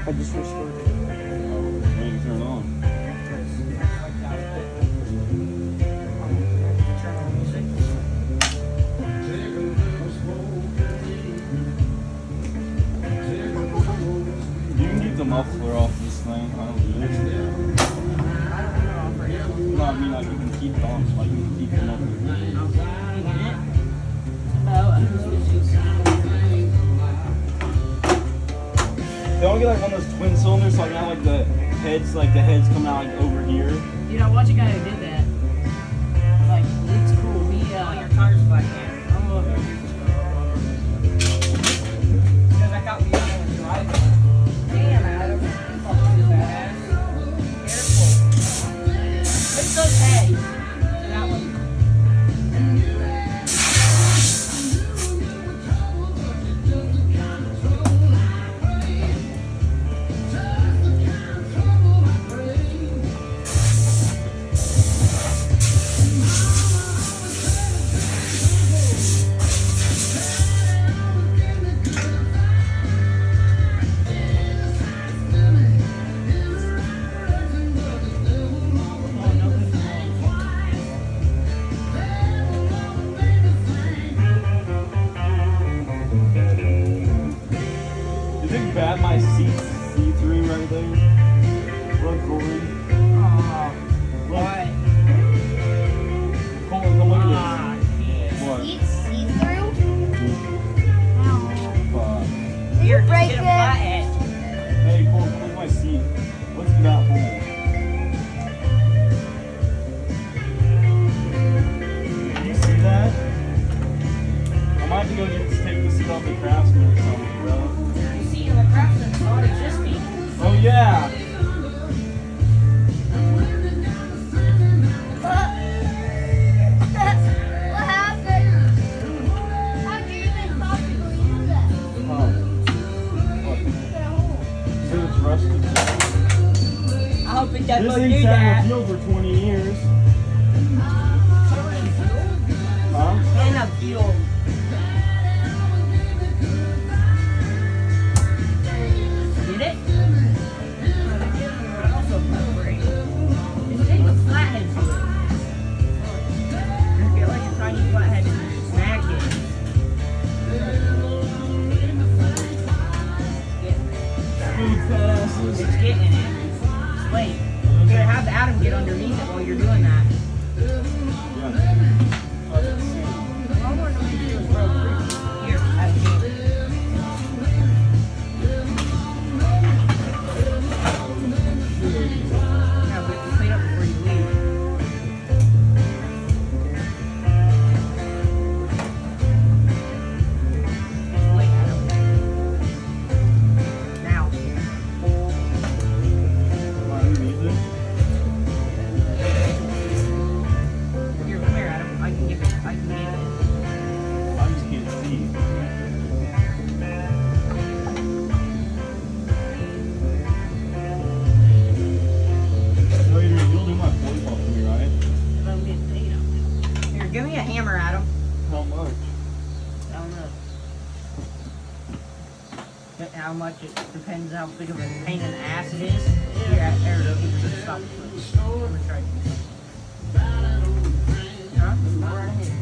I just restored it. Ready to turn on. You can get the muffler off this thing. I don't do this. No, I mean like you can keep it on. Like you can keep the muffler. They only get like one of those twin cylinders, so like now like the heads coming out like over here. Dude, I watched a guy who did that. Like, it's cool. All your tires back there. Because I got me on the drive. Damn, Adam. Fucking badass. Careful. It's okay. That one. Bad my seat's see-through right there. Look, Corey. Why? Colin, come look at this. What? Seats see-through? Fuck. Here, just break get a it. flathead. Hey, Cole, come look at my seat. What's that hole? Do you see that? I might have to go take the seat off the Craftsman or something, bro. You see, the Craftsman's not existing. Oh, yeah. What happened? How do you even possibly do that? So it's rusted. I hope it This doesn't do thing's that. sat in the field for 20 years. Huh? And a fuel. Did it? Also perforated. Just take the flathead to it. Get like a tiny flathead and just smack it. It's getting it. Just wait. You're gonna have Adam get underneath it while you're doing that. All we're gonna do is roll free. Here, have it. Yeah, but you clean up before you leave. Wait, Adam. Now. Here, come here, Adam. I can get it. I can get it. I just can't see. No, you'll do my 40 ball for me, right? If I'm getting paid on it. Here, give me a hammer, Adam. How much? I don't know. But how much it depends how big of a pain in the ass it is. Here, there it is. You can just stop it. I'm gonna try to do something. Huh? Go right ahead.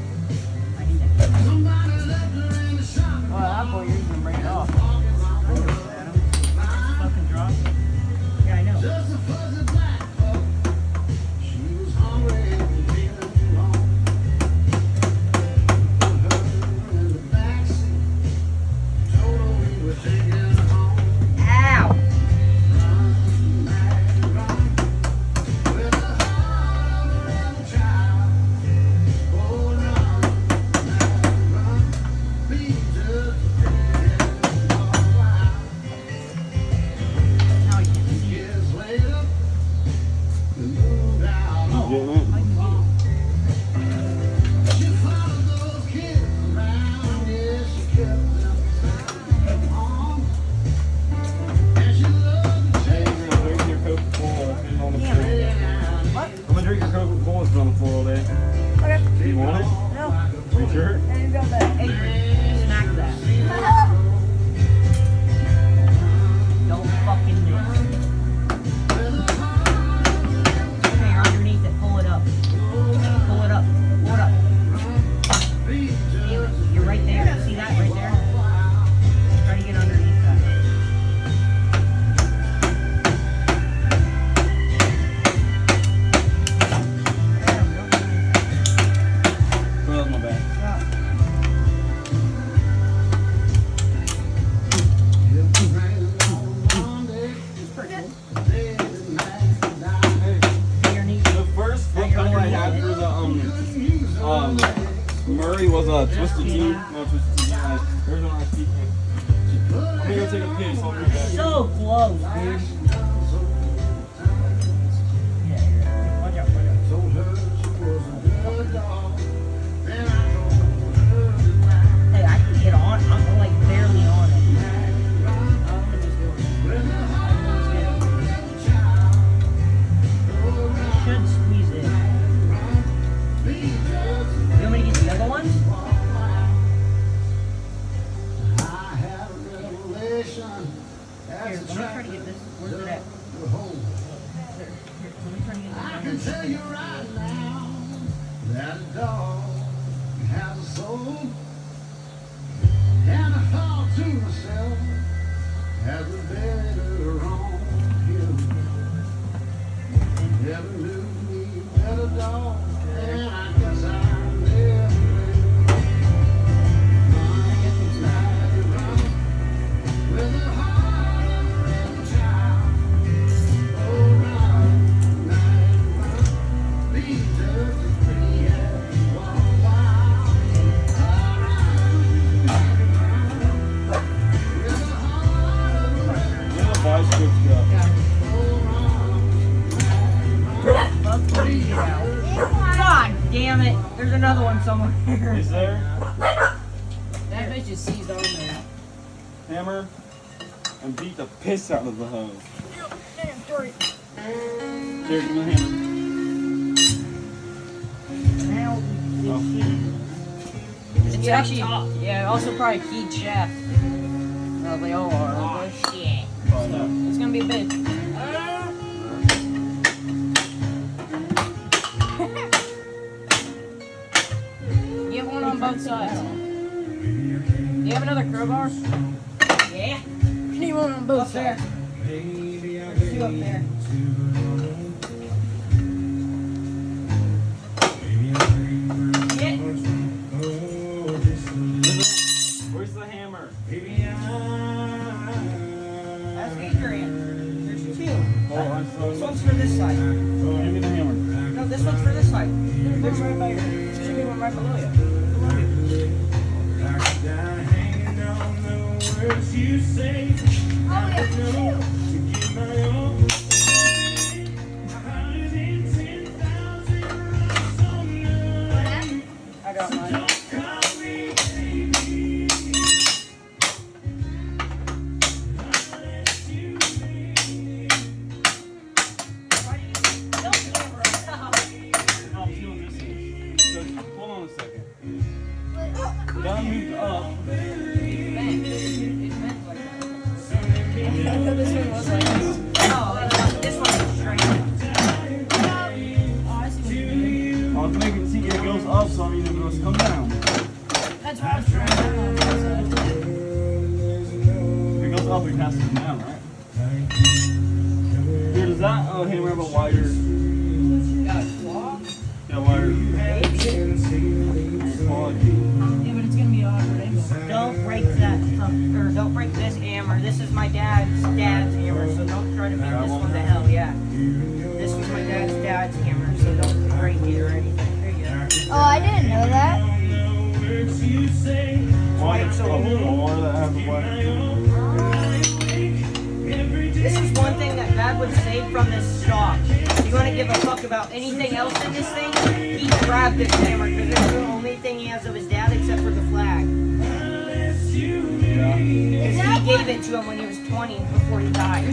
I need that. Well, that boy, you're gonna bring it off. I know, Adam. Just fucking drop it. Yeah, I know. Ow! Twisted Tea. No, Twisted Tea. There's one I see. I'm gonna go take a piss. I'll be right back. So close, dude. Yeah, watch out, watch out. Told her she was a good dog. Then I told her Hey, I can get on. I'm like barely on it. Should squeeze it. You want me to get the other ones? I had a revelation. Here, let me try to get this. Where's it at? The whole Here, let me try to get I this. can tell you right now that a dog has a soul. And I thought to myself, as a better on him, never knew me better dog, and I guess I never will. With the heart of a little child, oh, round, night, round, be just as pretty as you are wild. Where the bicycles go? God damn it! There's another one somewhere. Is there? That bitch is seized on there. Hammer and beat the piss out of the hose. Here, give me the hammer. Now, It's actually, yeah, also probably keyed shaft. They all are. oh shit. Oh, no. It's gonna be a bitch. You have one on both sides. Do you have another crowbar? Yeah. I need one on both Up there. sides. There's two up there. Yeah. Where's the hammer? That's Adrian. There's two. Oh, This one's for this side. give me the hammer. No, this one's for this side. There's one right here. There should be one right below you. Oh, yeah. I got mine. I'll feel this is. So, hold on a second. Gun moved up. I thought this one was like this. Oh, this one's straight. Oh, I see what you're doing. I was making see it goes up, so I mean it must come down. That's what I was trying to do on both sides. If it goes up, it has to come down, right? Here, does that hammer have a wider? Got a claw? Yeah, wider. Quality. Yeah, but it's gonna be odd, right? Don't break that stuff, or don't break this hammer. This is my dad's hammer, so don't try to beat this one to hell. Yeah, this was my dad's hammer, so don't break it or anything. There you go. Oh, I didn't know that. Wider, so a more that has a wider. This is one thing that Dad would save from this stock. If you want to give a fuck about anything else in this thing, he grabbed this hammer because it's the only thing he has of his dad except for the flag. Because he gave it to him when he was 20 before he died.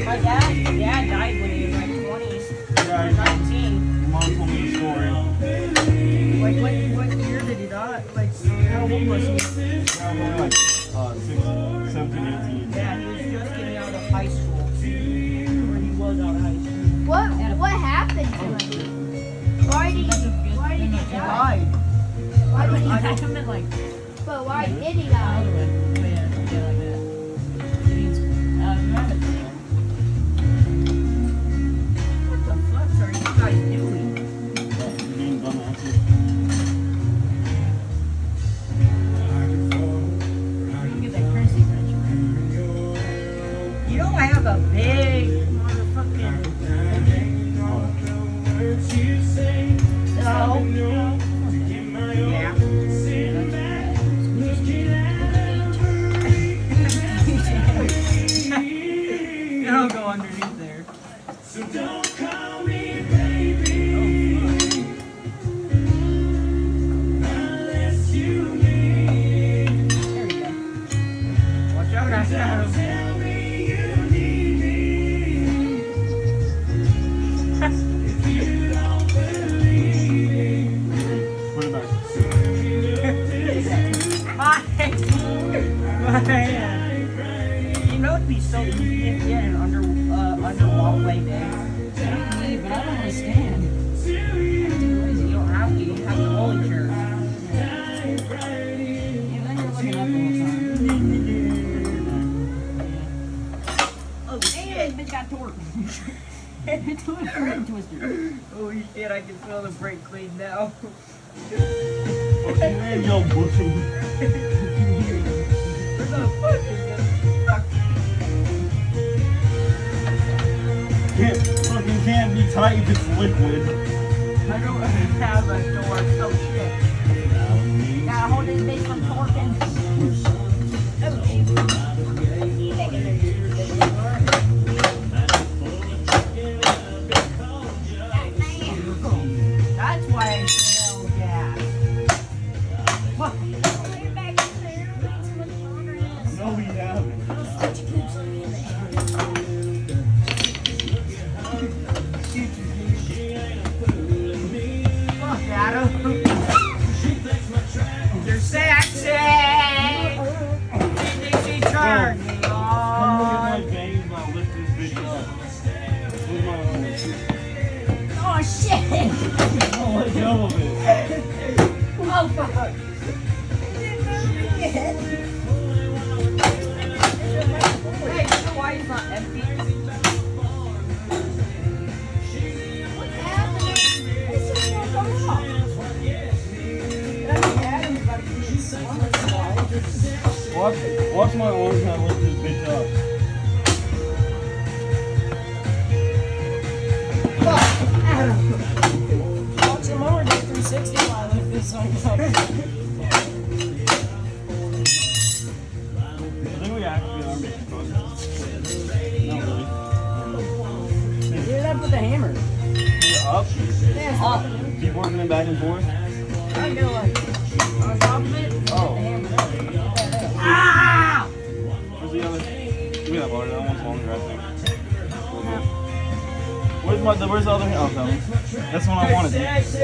My dad died when he was like 20s or 19. Mom told me the story. Like what year did he die? Like how old was he? Yeah, like 17, 18. Yeah, he was just getting out of high school. Or he was out of high school. What happened to him? Why did he die? Died. Why did he I die? meant like But why did he the other die? way. Yeah, like that. It means, rabbit tail. What the fuck are you guys doing? Being dumbasses. You can get that crazy wrench, right? You know I have a big motherfucking. No. Yeah. Don't ask Adam. Put it back. My hand. You know it'd be so easy if you had an under walkway day. Yeah, but I don't understand. You don't have to. You have the rolling chair. Yeah, then you're looking up all the time. Oh Hey, shit! bitch got torque. It's going front twister. Holy shit! I can smell the brake clean now. Fucking man, yo, bushing. Where the fuck is this? Can't be tight if it's liquid. I don't have a door. So shit. Gotta hold this bitch from torquing. That's why I smell gas. What? No, we haven't. Fuck, Adam. You're sexy. She turned me Come look at on. my veins and I'll lift this bitch up. With my arms. Oh shit! Oh, let go of it. Oh fuck! Hey, you know why it's not empty? What's happening? This is gonna come off. Adam's about to get Watch my arms and I'll lift this bitch up. Watch the mower do 360 while I lift this song up. I think we actually are making progress. Not really. Do that with the hammer. Up. Yeah, up. Keep working it back and forth. I go like on top of it. Oh. The hammer. Ah! Where's the other? Give me that bar. That one's longer, I think. Where's the other hand? Oh, no. That's what I wanted. Sexy.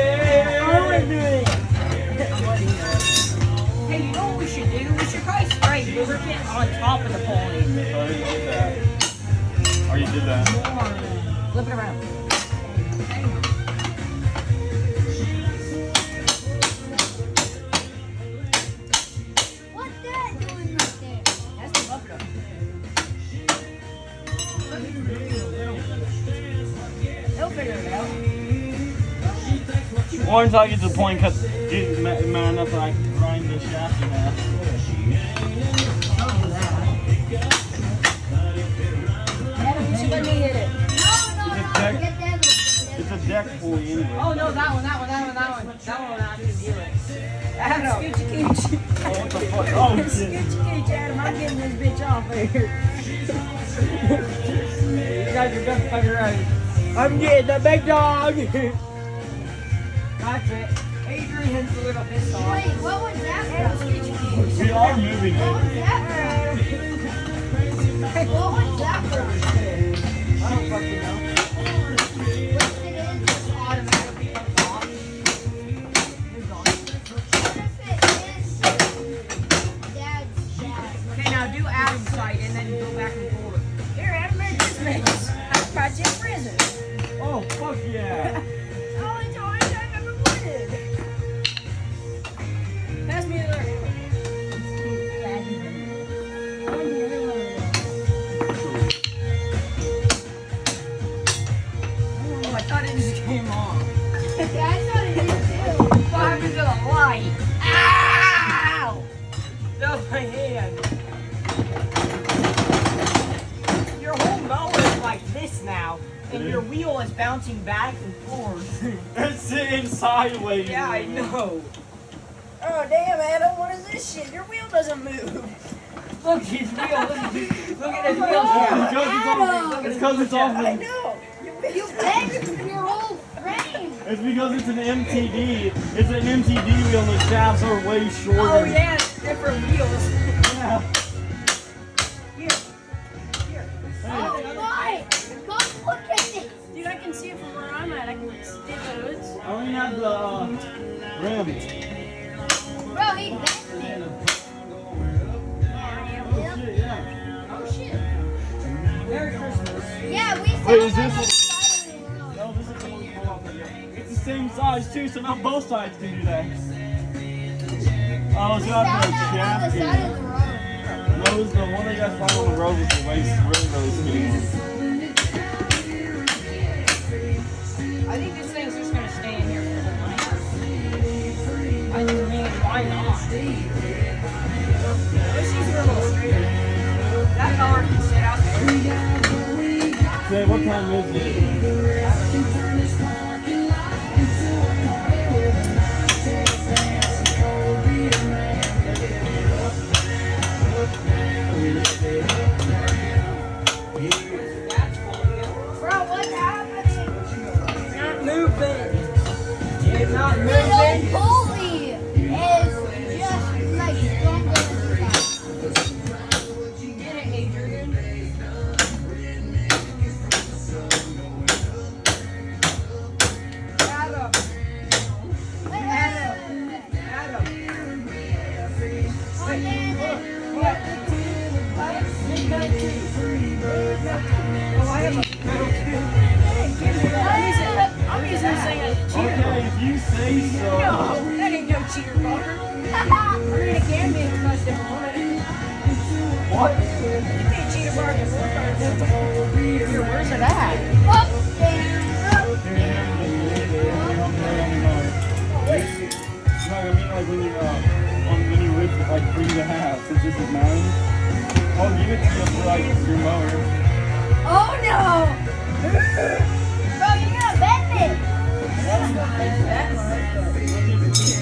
Hey, you know what we should do? We should probably spray lubricant on top of the pulley. I already did that. Already did that. Flip it around. What's that doing right there? That's the buffer. They'll figure it out. Or until I get to the point and get mad enough that I can grind this shaft in half. Adam, you should let me hit it. No, It's a no, deck. get that one. It's a deck pulley anyway. Oh no, that one. That one I can do it. Adam. Scoochie coochie. Oh, what the fuck? Oh, shit. Scoochie coochie, Adam. I'm getting this bitch off here. You guys are gonna fuck around. I'm getting the big dog. That's it. Adrian's a little pissed off. Wait, what was that from? We are moving What it. was that from? What was that from? I don't fucking know. What it is, just automatically comes off. Dad's dad. Okay, now do Adam's side and then go back and forth. Here, Adam, make this mix. I got you in prison. Oh, fuck yeah. Oh, it's the only time I've ever wanted. Pass me the other hammer. Oh, I thought it just came on. Yeah, I thought it did too. What happened to the light? Ow! That was my hand. Your whole mower is like this now, and your wheel is bouncing back and forth. It's sitting sideways. Yeah, I know. Oh, damn, Adam, what is this shit? Your wheel doesn't move. Look, his wheel. Look at his wheel. It's because it's off I the, know. You bent your whole frame. it's because it's an MTD. It's an MTD wheel and the shafts are way shorter. Oh yeah, it's different wheels. Yeah. Wait, is this? No, this is the one you pull off the It's the same size too, so not both sides can do that. Oh, it's got the shaft here. No, it was the one that you guys found on the road with the waist really skinny one. I think this thing's just gonna stay in here for the night. I mean, why not? Let's use it a little straighter. That mower can sit out there. Say, what time is it? Bro, what's happening? Not moving. It's not The moving. old pulley is just like stronger than that. Get it, Adrian. Adam. Adam. Oh, I have a metal tube. I'm using this thing as a cheater. Okay, if you say so. No, that ain't no cheater bar. I mean, it can be if it's different one. What? You can't cheat a bar against one car. Here, where's it at? No, I mean like when you rip it like 3 and a half, since this is mine. I'll give it to you for like your mower. Oh no! Bro, you're gonna bend it!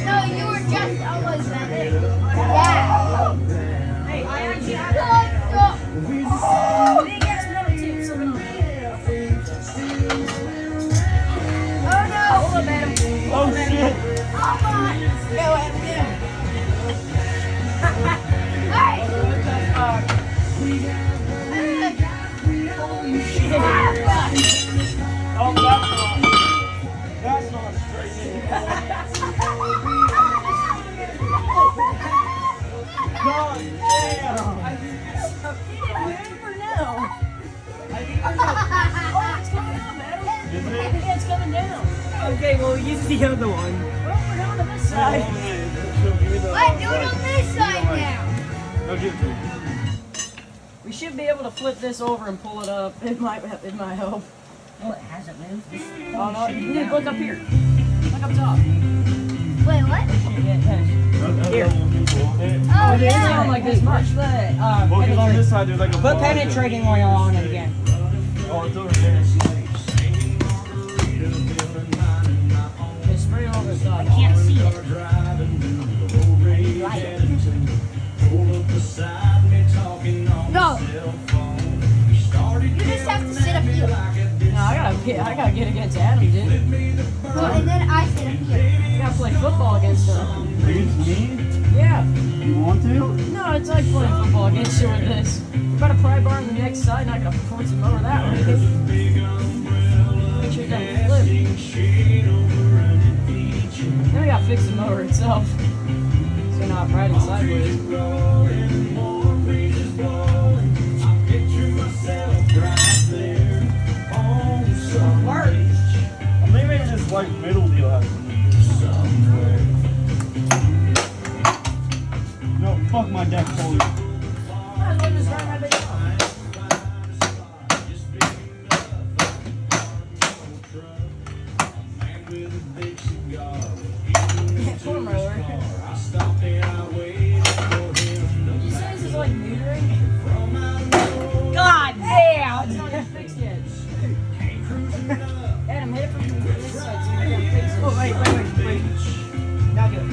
No, you were just almost bending. Yeah. Hey, I actually have a big ass metal tube, so I'm Oh no! hold up, Adam. Oh shit! Oh my! Go ahead, Hey! Holy shit. Oh, that's not straight. God damn! Isn't it? Yeah, it's coming down. Okay, well, use the other one. Well, we're down to this side. What? Do it on this side now! No, give it to me. We should be able to flip this over and pull it up. It might help. Well, it hasn't moved. Oh no! Look up here. Look up top. Wait, what? Here. Oh, It doesn't yeah! sound like this much. Well, because on this side there's like a Put bar there. penetrating oil on it again. Oh, it's over there. Just spray it over the top. I can't see it. No! You just have to sit up here. No, I gotta get against Adam, dude. Oh, and then I sit up here. I gotta play football against him. Against me? Yeah. You want to? No, it's like playing football against you with this. We got a pry bar on the next side, and I gotta point some over that way. Make sure it doesn't flip. Then we gotta fix the motor itself. So you're not riding sideways. Mark. Well, maybe this like middle deal has something to do. No, fuck my deck pulley. Might as well just ride my big dog. Pull him right over. Did you say this is like neutering? God damn! It's not even fixed yet. Adam, hit it from this side so you can fix it. Oh, wait. Now do it.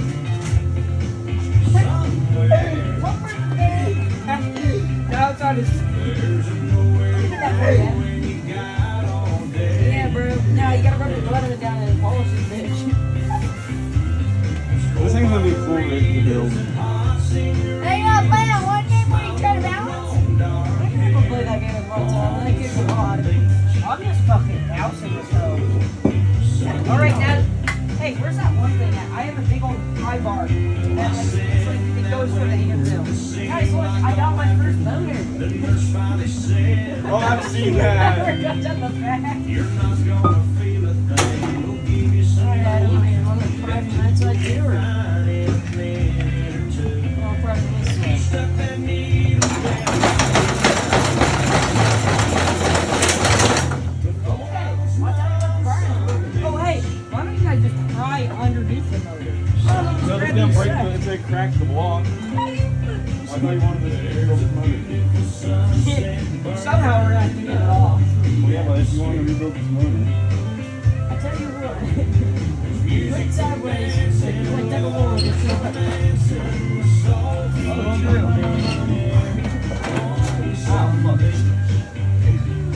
Now it's on his... Get that for you. Yeah, bro. Now you gotta rub the blood of it down and polish this bitch. This thing's gonna be cool to build. Are you gonna play that one game where you try to balance? I can never play that game at one time. That game's a lot. I'm just fucking dousing this hoe. Alright, now, hey, where's that one thing at? I have a big old pry bar. That, like, it's like, it goes for the handle. Guys, look, I got my first motor. Oh, I've seen that. Never got to the back. You're not gonna feel a thing. We'll give you some Alright, you made one of 5 minutes I do or I'll probably listen. stuff that needle down. Oh hey, why don't you guys just pry underneath the motor? So it's gonna break the, it's gonna crack the block. I thought you wanted to rebuild this motor. Somehow we're gonna have to get it off. Well, yeah, but if you want to rebuild this motor. I tell you what, put it sideways, so you like take a roll with it. Oh, Fuck.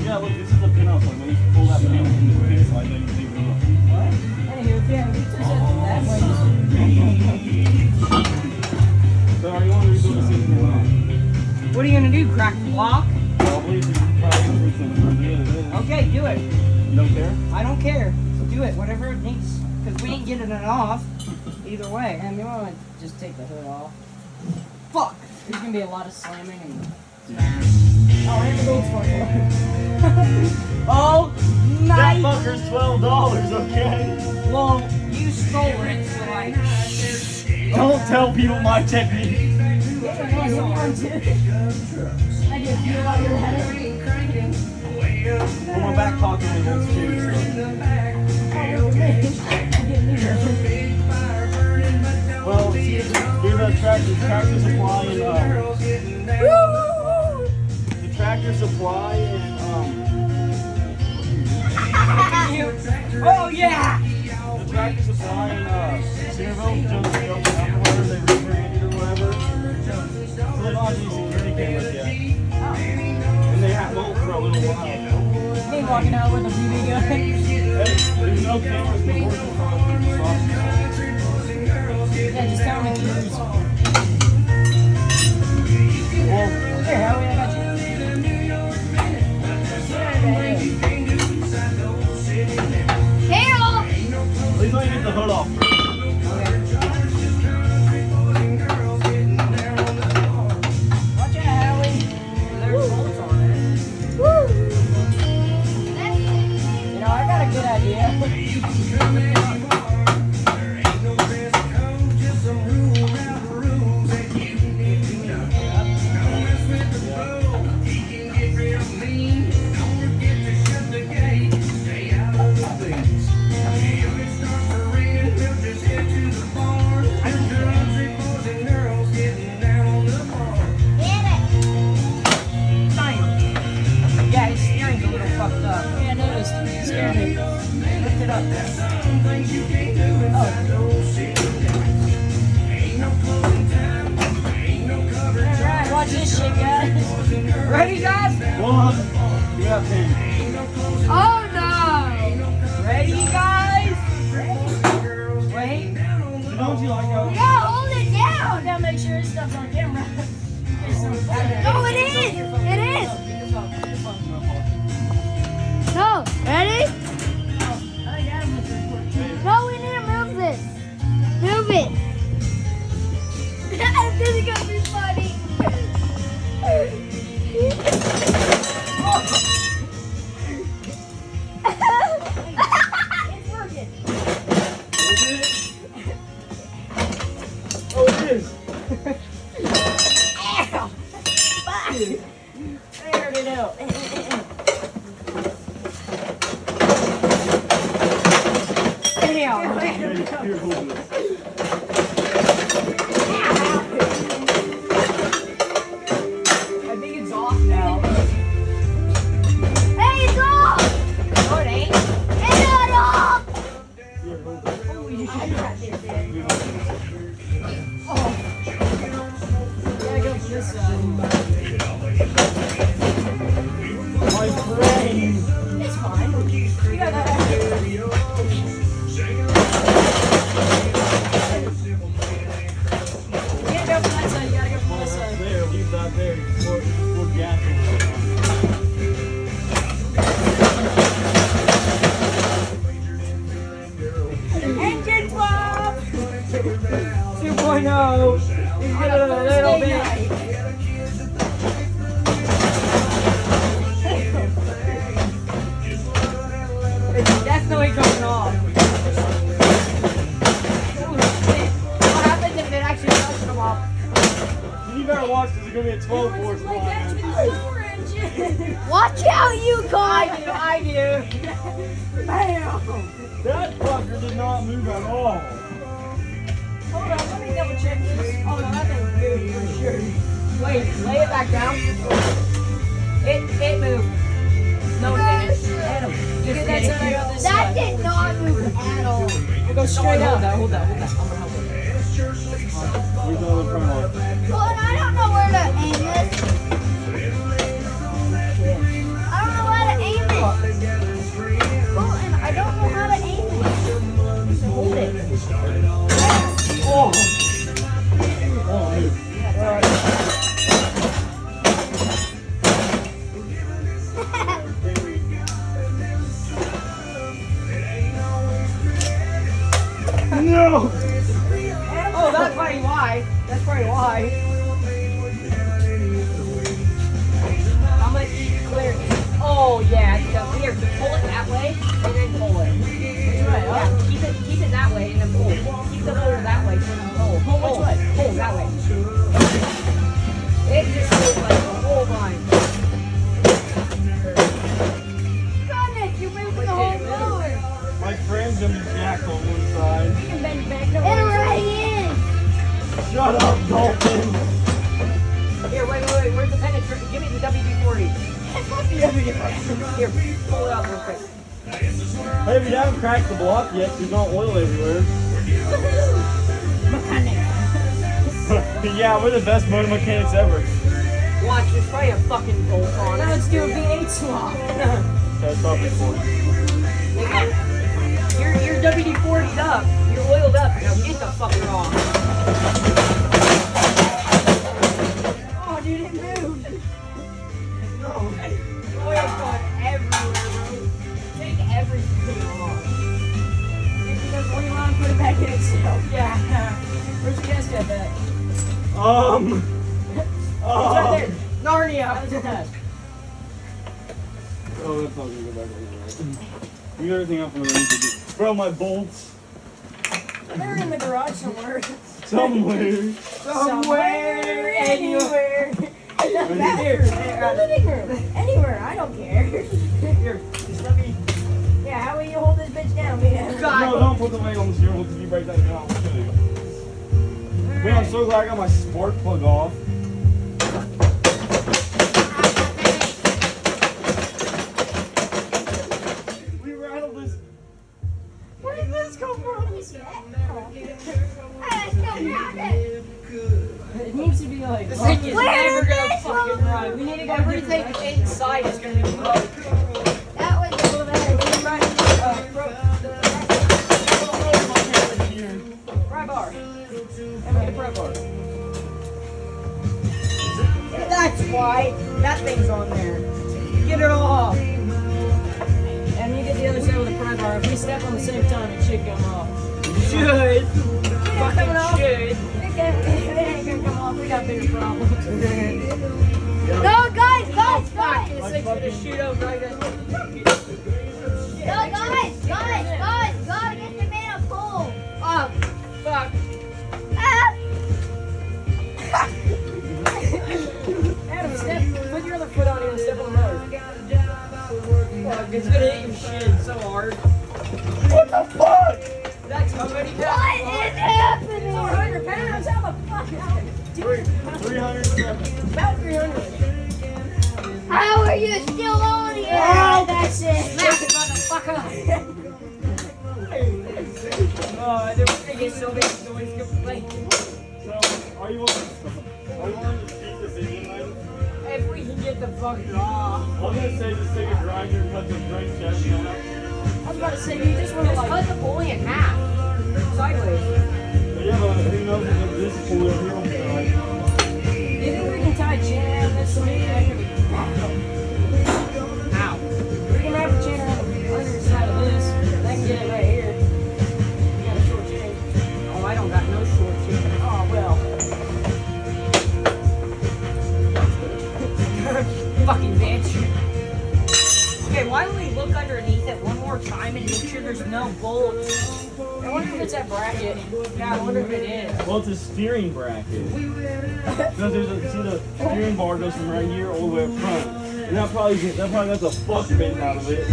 Yeah, look, this is the pin off. Like, when you pull that pin from the pin slide, then you take it off. what? Anywho, yeah, we just said that way. So, are you want to rebuild the system or not? What are you gonna do, crack the block? Probably. You can probably do something. Okay, do it. You don't care? I don't care. Do it, whatever it needs. Because we ain't getting it off. Either way. And you want to just take the hood off. Fuck! There's gonna be a lot of slamming and. Oh, and the gold sparkler. Oh, That nice! fucker's $12, okay? Well, you stole it, so like. Don't tell people my technique. I just feel out your head. Well, my back pocket was those too, so. Well, here's the tractor supply and, the tractor supply and, Oh, yeah! the tractor supply and, Centerville just jumped out whether they rebranded or whatever. So they've not used security cameras yet. And they have both for a little while. Me walking out with a BB gun. Hey, there's no cameras before the Yeah, just tell me. Well, Here, Howie, I got you. Harold! at least let me get the hood off. Watch out, Howie. There's bolts on it. Woo! You know, I got a good idea. Yeah, his steering's a little fucked up. Yeah, I noticed. It scared me. Lift it up. Alright, watch this shit, guys. Ready, guys? Well, you got 10. Oh no! Ready, guys? Wait. Don't you like how Yeah, hold it I down! gotta make sure his stuff's on camera. No, it is! It is! No, ready? No, we need to move this. Move it. This is gonna be funny. It's working. is it? Oh, it is. Ow! Fuck! Figured it out. Damn. Here, hold this. I think it's off now. Hey, it's off! No, it ain't. It's not off! Here, hold this. Holy shit. Oh. Gotta go to this side. My brain. It's fine. We got that. Watch out, you guys! I do. Bam! That fucker did not move at all. Hold on, let me double check this. Oh no, that thing moved for sure. Wait, lay it back down. It moved. No, it didn't. Adam, just kidding. That did not move at all. We'll go straight up. Hold that. I'm gonna help it. Where's the other front one? Well, and I don't know where to aim this. I don't know how to aim it. Well, and I don't know how to aim it. Hold it. Oh! Oh, dude. No! Oh, that's probably why. That's probably why. How much clear? Oh yeah, here. Pull it that way and then pull it. Which way? Yeah, keep it that way and then pull. Keep the motor that way and then pull. Pull which way? Pull that way. It just goes like the whole line. Goodness, you're moving the whole mower. My friend's gonna be jacked on one side. You can bend back. It already is. Shut up, Dalton! Here, wait. Where's the penetrator? Give me the WD-40. Here, pull it out real quick. Hey, we haven't cracked the block yet, so there's not oil everywhere. Yeah, we're the best motor mechanics ever. Watch, there's probably a fucking bolt on it. Now let's do a V8 swap. Okay, stop recording. You're WD-40'd up. You're oiled up. Now get the fucker off. Oh, dude, it moved. No. Oil's going everywhere, bro. Take everything off. Because when you want to put it back in itself. Yeah. Where's the gasket at? It's right there. Narnia. Look at that. Oh, that's not gonna go back anywhere. You got everything out from the range. Bro, my bolts. They're in the garage somewhere. Somewhere. Somewhere, anywhere. In the bathroom, in the living room, anywhere. I don't care. Here, just let me. Yeah, how will you hold this bitch down, man? No, don't put the weight on the steering wheel because you break that down. I'll show you. Man, I'm so glad I got my spark plug off. We rattled this. Where did this come from? It needs to be like. This thing is Where never did gonna this fucking come run. We need to go everything inside is gonna be broke. That was a little better. Pry bar. And we get a pry bar. That's why that thing's on there. Get it all off. And you get the other side with a pry bar. If we step on the same time, it should come off. Should. Fucking should. It ain't gonna come off. We got bigger problems. No, guys. This thing's gonna shoot out right at No, guys. Gotta get the man a pull. Oh, fuck. Ah. Adam, put your other foot on here and step on the motor. Fuck, it's gonna hit your shin so hard. What the fuck? That's how many What pounds. is happening? 400 pounds? How the fuck? 370. About 300. How are you still on here? Oh, that's it. Smash it, motherfucker. Oh, they're gonna get so big, nobody's gonna play. So, are you willing to keep this engine then? If we can get the fucker off. I'm gonna say just take a grinder and cut the brake chassis on it. I was about to say, you just want to like cut the pulley in half. Sideways. Yeah, but who knows if this pulley over here will be right. You think we can tie a chain around this thing? Ow. We can wrap a chain around the underside of this. That can get it right here. You got a short chain. Oh, I don't got no short chain. Oh, well. Fucking bitch. Okay, why don't we look underneath it one more time and make sure there's no bolts? wonder if it's that bracket. Yeah, I wonder if it is. Well, it's a steering bracket. Because see the steering bar goes from right here all the way up front. And that probably got the fuck bent out of it.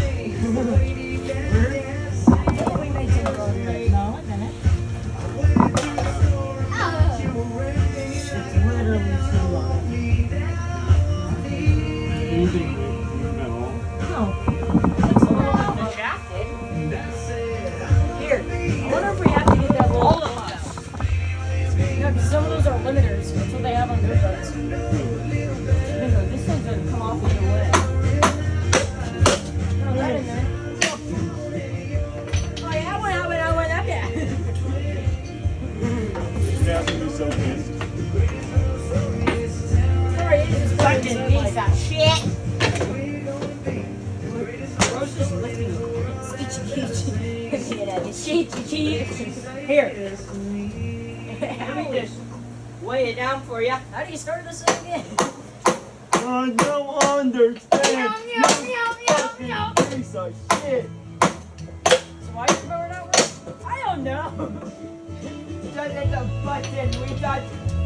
We made some progress. No, it didn't. It's literally so long. Anything no. No. It's a little bit shafted. Here. I wonder if we have to get that little. All of us. Yeah, because some of those are limiters. That's what they have on their boats. This thing doesn't come off either way. Throw that in there. Oh yeah, I went up there. Dad's gonna be so pissed. Sorry, it's just fucking piece of shit. Bro's just licking Here. Let me just weigh it down for you. How do you start this thing again? I don't understand. Meow, meow, meow, meow. Piece of shit. So why is the mower not working? I don't know. Just hit the button. We got.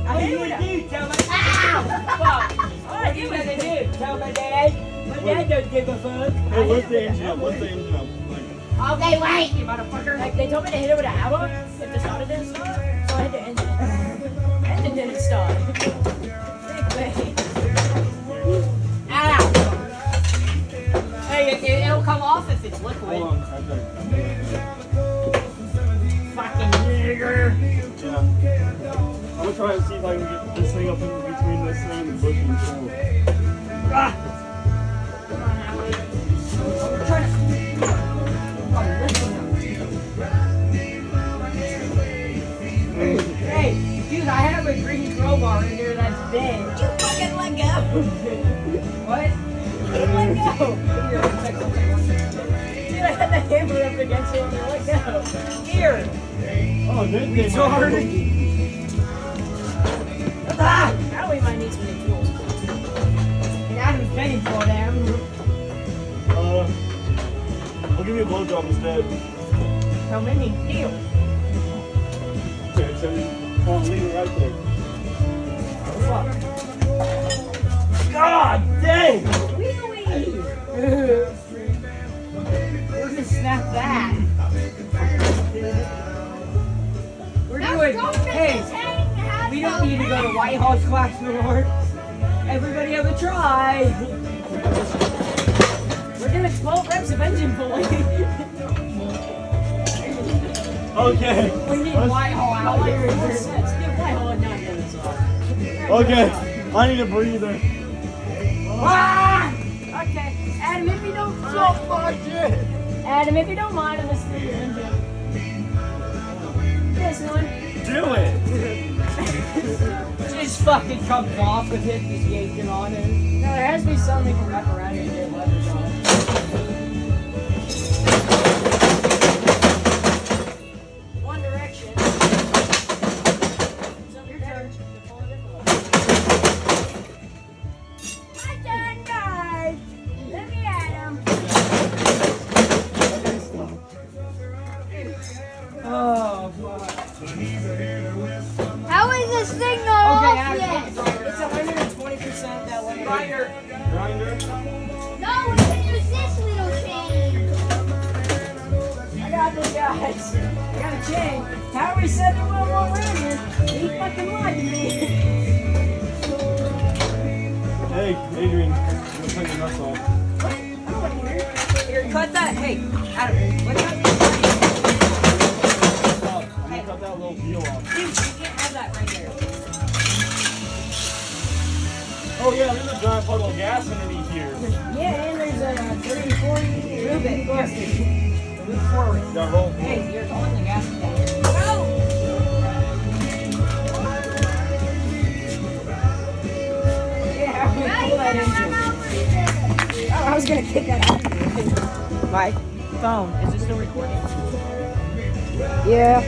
I hate when you tell me. Ow! Fuck. All I do is tell my dad. My dad don't give a fuck. Hey, what's the engine up? What's the engine up? Like, Okay, wait, you motherfucker. Like, they told me to hit it with a hammer if the starter didn't start. So I hit the engine. Engine didn't start. Big way. Ow! Hey, it'll come off if it's liquid. hold on, right there. Fucking nigger. Yeah. I'm gonna try and see if I can get this thing up in between this thing and the bush and the floor. Ah! I'm trying to. Hey, dude, I have a green crowbar in there that's dead. You fucking let go. What? You let go. Here, check something. Dude, I had the hammer up against it and you let go. Here. Oh, this thing. Retard. Ah! Now we might need some new tools. And Adam's paying for them. I'll give you a blowjob instead. How many? Deal. Okay, so leave it right there. Fuck. God dang! We're gonna snap that. We're doing. Hey, we don't need to go to Whitehall's class no more. Everybody have a try. We're doing 12 reps of engine pulling. Okay. We need Whitehall out here. Let's do Whitehall in 9 minutes off. Okay. I need a breather. Ah! Okay. Adam, if you don't So mind. fucked it. Adam, if you don't mind, I'm gonna steal your engine. This one. Do it. Just fucking comes off with it just yanking on it. No, there has to be something we can wrap around it and get levers on it. One direction. So your turn. Pull it in. My turn, guys. Let me at him. Oh, fuck. How is this thing not Okay, off yet? it's 120% that one. Grinder. Grinder. No, we can use this little chain. I got this, guys. I got a chain. How are we setting well around here? He fucking lied to me. Hey, Adrian. I'm gonna take your nuts off. What? I don't want to hear. Here, cut that. Hey, Adam, what's that? I'm gonna cut that little peel off. Dude, you can't have that right there. Oh yeah, there's a giant puddle of gas underneath here. Yeah, and there's a 30, 40. Move it. Here. Move forward. Got roll. Hey, you're on the gas pedal. Go! Yeah, we pull that engine. Oh, I was gonna kick that out. My phone. Is it still recording? Yeah.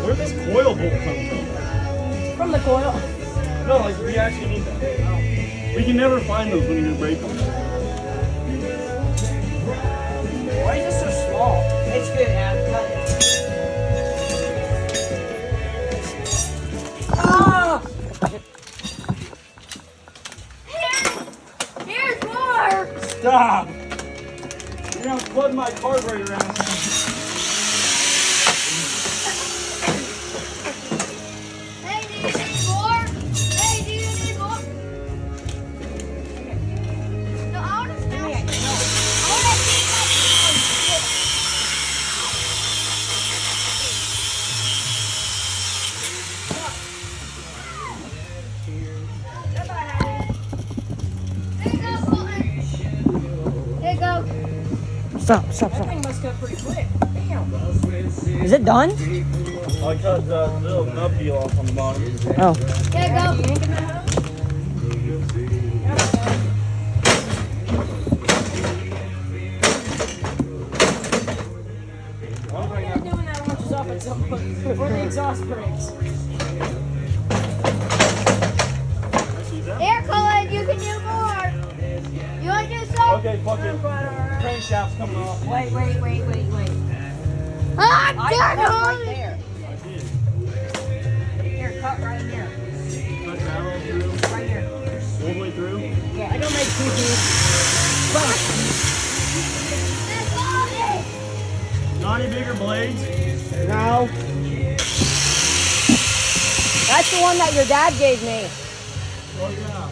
Where'd this coil bolt come from? From the coil. No, like we actually need that. We can never find those when you break them. Why is it so small? It's good, Adam. Cut it. Stop! You're gonna flood my carburetor around. Hey, do you need more? Hey, do you need more? No, I want to smell. I want to see that. There you go, Colton. There you go. Stop. That thing must go pretty quick. Damn. Is it done? I cut the little nub peel off on the bottom. Oh. There you go. You ain't gonna have? Why are you doing that launches off at some point? Or the exhaust brakes. There, Colin, you can do more. You want to do some? Okay, fuck it. Crankshaft's coming off. Wait. Ah, I darn cut right it. there. I did. Here, cut right here. Cut that all through. Right here. All the way through. Yeah. I don't make cookies. Not any bigger blades. No. That's the one that your dad gave me. Oh yeah.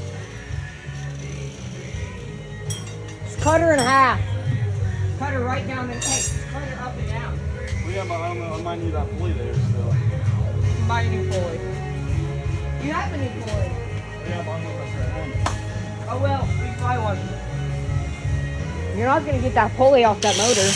Just cut her in half. Cut her right down the hey, cut her up and down. Well, yeah, but I don't know. I might need that pulley there still. Buy a new pulley. You have a new pulley. Yeah, but I'm not gonna Oh well, we buy one. You're not gonna get that pulley off that motor.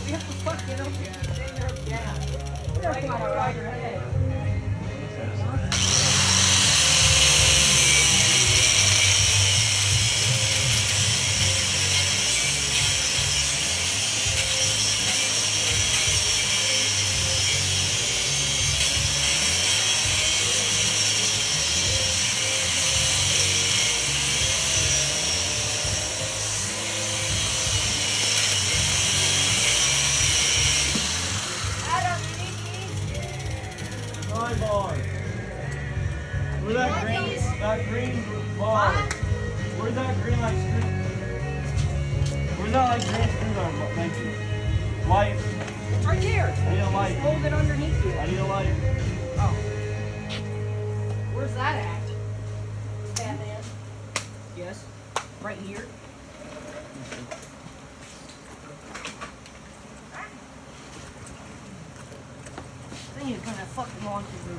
We have to fucking open the thing up down. Right on your head. Nine bar. Where that green bar? Where's that green like screw? Where's that like green screwdriver? Thank you. Light. Right here. I need a light. Hold it underneath you. I need a light. Oh. Where's that at? Batman. Yes. Right here. Then you kind of fucking launches the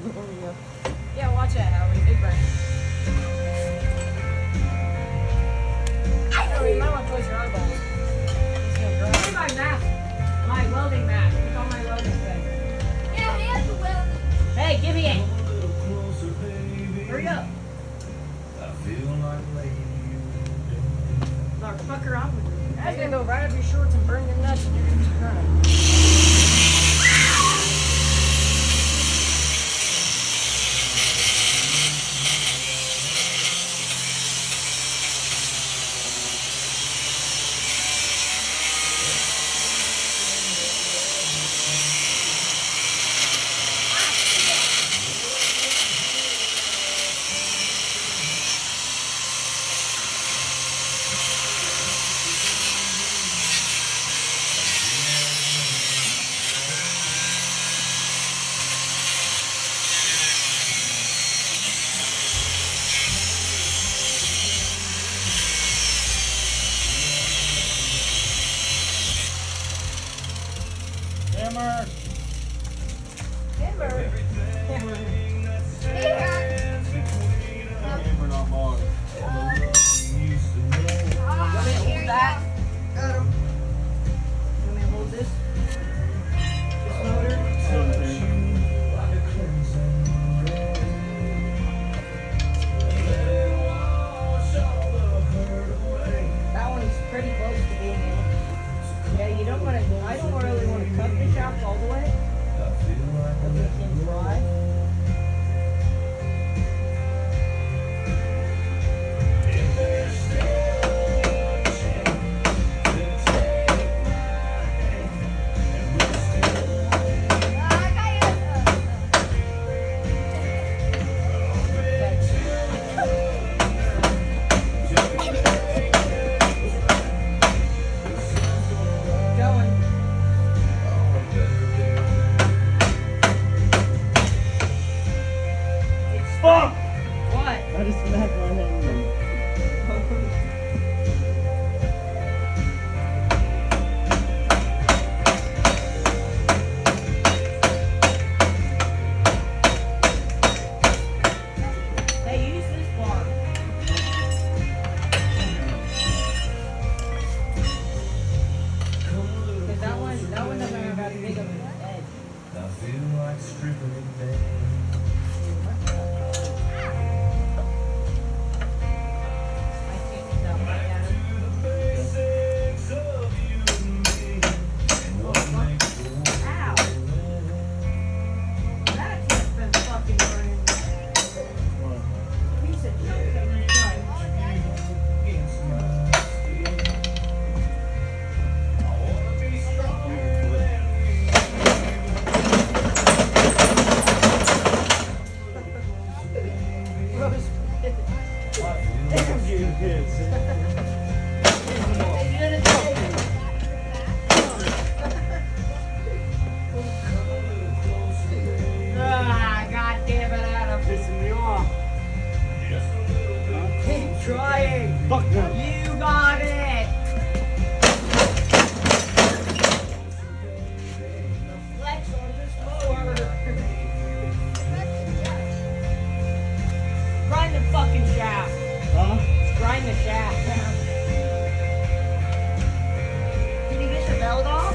Yeah, watch that, Howie. Big brain. Oh, you might want to close your eyeballs. It's gonna dry. Where's my mask? My welding mask. It's on my welding thing. Yeah, he has the weld. Hey, give me it. Hurry up. Look, fuck around with you. That's gonna go right up your shorts and burn your nuts and you're gonna be crying. Hammer. Hammer. Hammer. Here. Hammer, not bar. Want me to hold that? Want me to hold this? This motor? That one is pretty close to being in. Yeah, you don't want to, I don't really want to cut the shaft all the way. But we can try. I think that my dad. Ow! That's what's been fucking burning me. Piece of junk on my side. Rose. Damn you kids. Ah, God damn it, Adam. Pissing me off. Keep trying. Fuck them. You got it. Flex on this mower. Grind the fucking shaft. Huh? Grind the shaft. Can you get your belt off?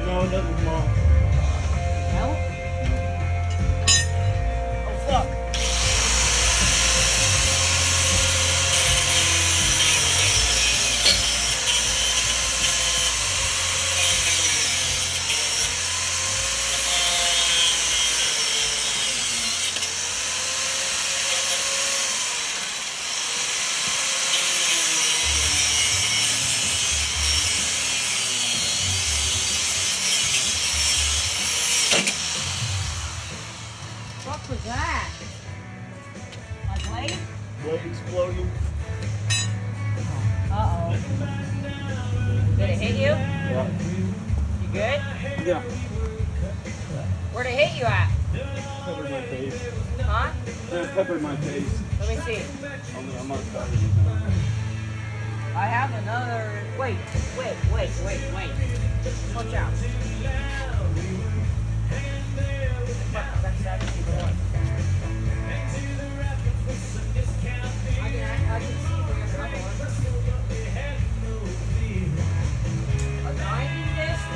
No, it doesn't come off. No. Oh fuck. What was that? My blade? Blade exploding. Uh-oh. Did it hit you? Yeah. You good? Yeah. Where'd it hit you at? Peppered my face. Huh? It peppered my face. Let me see. I'm not covered in that. I have another. Wait. Watch out. Fuck, that's actually the one. I can see there's another one. A grinding disc?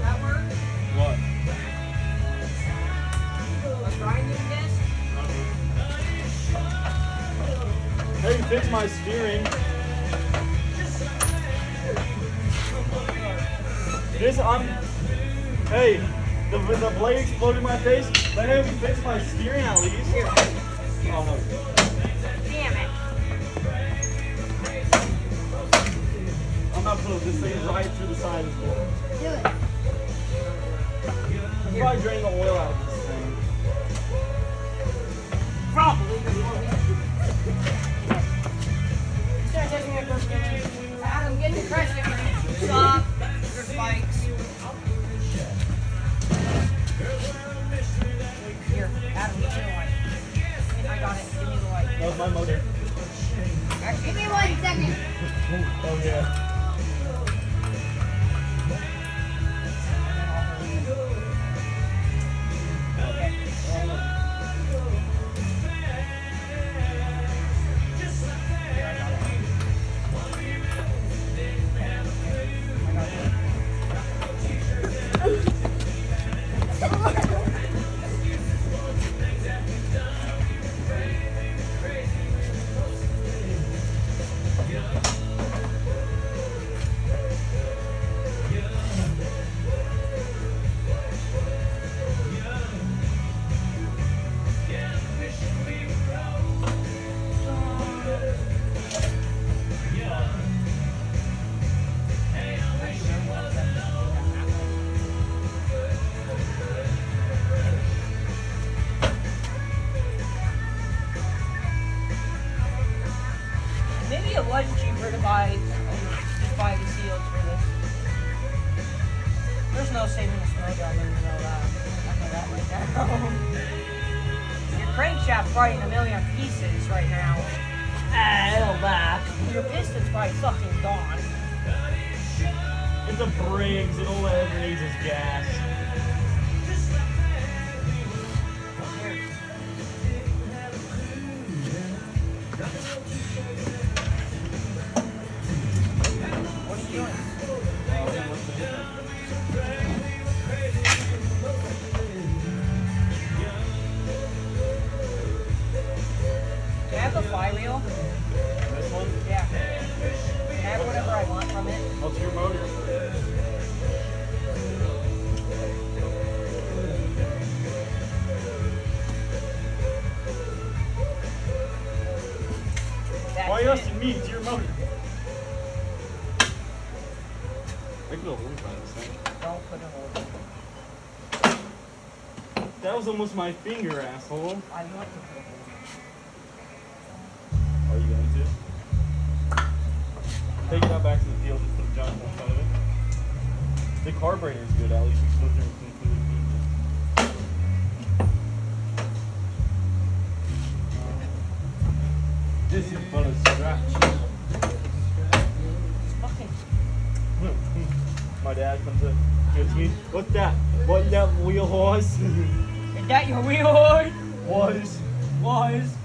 That work? What? A grinding disc? Hey, fix my steering. Hey, the blade exploded in my face. But hey, fix my steering at least. Here. Oh no. Damn it. I'm not putting this thing right through the side of the door. Do it. I'll probably drain the oil out of this thing. Probably before we start taking a first minute. Adam, get the crash camera. Stop. Your spikes. Here, Adam, get me the light. I got it. Give me the light. That was my motor. Actually, Give me 1 second. Oh yeah. maybe it was cheaper to buy the seals for this. There's no saving the snow job, you know that. I know that right now. Your crankshaft's probably in a million pieces right now. It'll back. Your piston's probably fucking gone. It's a Briggs, and all it ever needs is gas. What are you doing? Do I have a flywheel? This one? Yeah. Can I have whatever I want from it? What's your motor? That's Why are you asking it. me? It's your motor. I could have worked on this thing. Don't put a hole in it. That was almost my finger, asshole. I want to put a hole Are you going to? Take it out back to the field and put a junk in front of it. The carburetor is good, at least you can go through and completely clean it. This is full of scratch. fucking. My dad comes up, gives me, what's that? What's that wheel horse? Is that your wheel horse? Was.